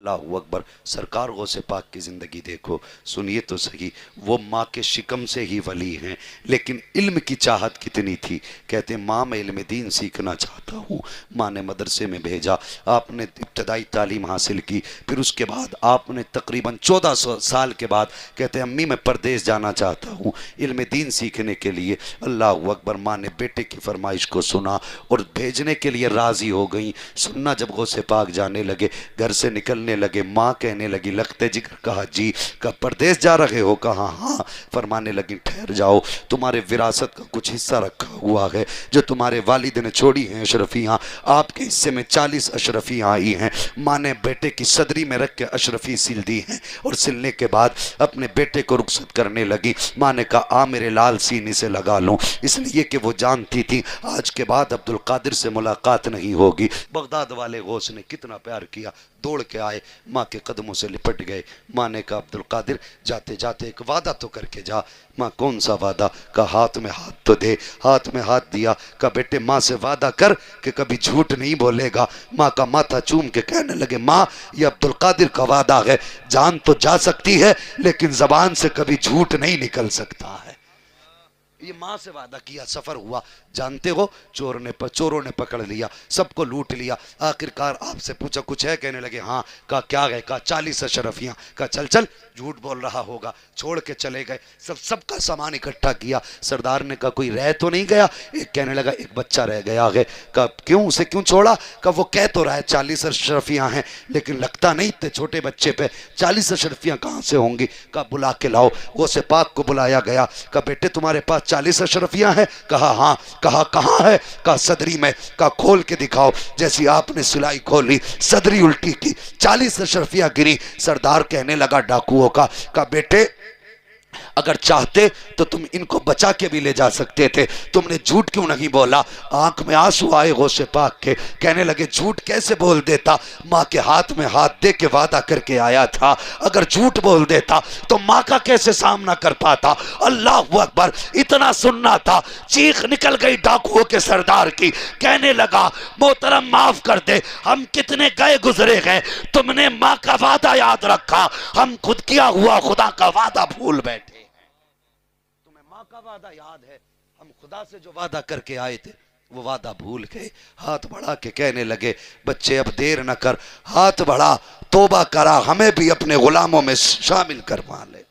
अल्लाहु अकबर। सरकार गौसे पाक की ज़िंदगी देखो, सुनिए तो सही। वो माँ के शिकम से ही वली हैं, लेकिन इल्म की चाहत कितनी थी। कहते माँ मैं इल्म दीन सीखना चाहता हूँ। माँ ने मदरसे में भेजा, आपने इब्तदाई तालीम हासिल की, फिर उसके बाद आपने तकरीबन 1400 साल के बाद कहते अम्मी मैं परदेश जाना चाहता हूँ इल्म दीन सीखने के लिए। अल्लाहु अकबर। माँ ने बेटे की फरमाइश को सुना और भेजने के लिए राज़ी हो गई। सुनना जब गौसे पाक जाने लगे, घर से निकलने लगे, माँ कहने लगी लखते जिक्र। कहा जी। कहा परदेश जा रहे हो? कहा हाँ। फरमाने लगी ठहर जाओ, तुम्हारे विरासत का कुछ हिस्सा रखा हुआ है जो तुम्हारे वालिद ने छोड़ी हैं अशरफियाँ, आपके हिस्से में 40 अशरफियाँ आई हैं। माँ ने बेटे की सदरी में रख के अशरफी सिल दी हैं और सिलने के बाद अपने बेटे को रुखसत करने लगी। माँ ने कहा आ मेरे लाल सीने से लगा लूँ, इसलिए कि वो जानती थी आज के बाद अब्दुल कादिर से मुलाकात नहीं होगी। बगदाद वाले गौस ने कितना प्यार किया, दौड़ के आए, माँ के कदमों से लिपट गए। माँ ने कहा अब्दुल कादिर जाते जाते एक वादा तो करके जा। माँ कौन सा वादा? कहा हाथ में हाथ तो दे। हाथ में हाथ दिया। कहा बेटे माँ से वादा कर कि कभी झूठ नहीं बोलेगा। माँ का माथा चूम के कहने लगे माँ ये अब्दुल कादिर का वादा है, जान तो जा सकती है लेकिन जबान से कभी झूठ नहीं निकल सकता है। ये माँ से वादा किया, सफर हुआ। जानते हो चोरों ने पकड़ लिया, सबको लूट लिया। आखिरकार आपसे पूछा कुछ है? कहने लगे हाँ। कहा क्या है? कहा 40 अशरफियाँ। कहा चल चल झूठ बोल रहा होगा। छोड़ के चले गए। सबका सामान इकट्ठा किया। सरदार ने कहा कोई रह तो नहीं गया? एक कहने लगा एक बच्चा रह गया है। कहा क्यों, उसे क्यों छोड़ा? कहा वो कह तो रहा है 40 अशरफियाँ हैं, लेकिन लगता नहीं इतने छोटे बच्चे पे 40 अशरफियाँ कहाँ से होंगी? कहा बुला के लाओ। गौसे पाक को बुलाया गया। कहा बेटे तुम्हारे पास 40 अशरफियाँ हैं? कहा हाँ। कहा कहाँ है? कहा सदरी में। कहा खोल के दिखाओ। जैसी आपने सिलाई खोली, सदरी उल्टी की, 40 अशरफियाँ गिरी। सरदार कहने लगा डाकुओं का, कहा बेटे अगर चाहते तो तुम इनको बचा के भी ले जा सकते थे, तुमने झूठ क्यों नहीं बोला? आंख में आंसू आए गौसे पाक के। कहने लगे झूठ कैसे बोल देता, माँ के हाथ में हाथ दे के वादा करके आया था। अगर झूठ बोल देता तो माँ का कैसे सामना कर पाता? अल्लाह अकबर। इतना सुनना था, चीख निकल गई डाकुओं के सरदार की। कहने लगा मोहतरम माफ कर दे, हम कितने गए गुजरे गए, तुमने माँ का वादा याद रखा, हम खुद किया हुआ खुदा का वादा भूल बैठे। तुम्हें माँ का वादा याद है, हम खुदा से जो वादा करके आए थे वो वादा भूल गए। हाथ बढ़ा के कहने लगे बच्चे अब देर न कर, हाथ बढ़ा, तौबा करा, हमें भी अपने गुलामों में शामिल करवा ले।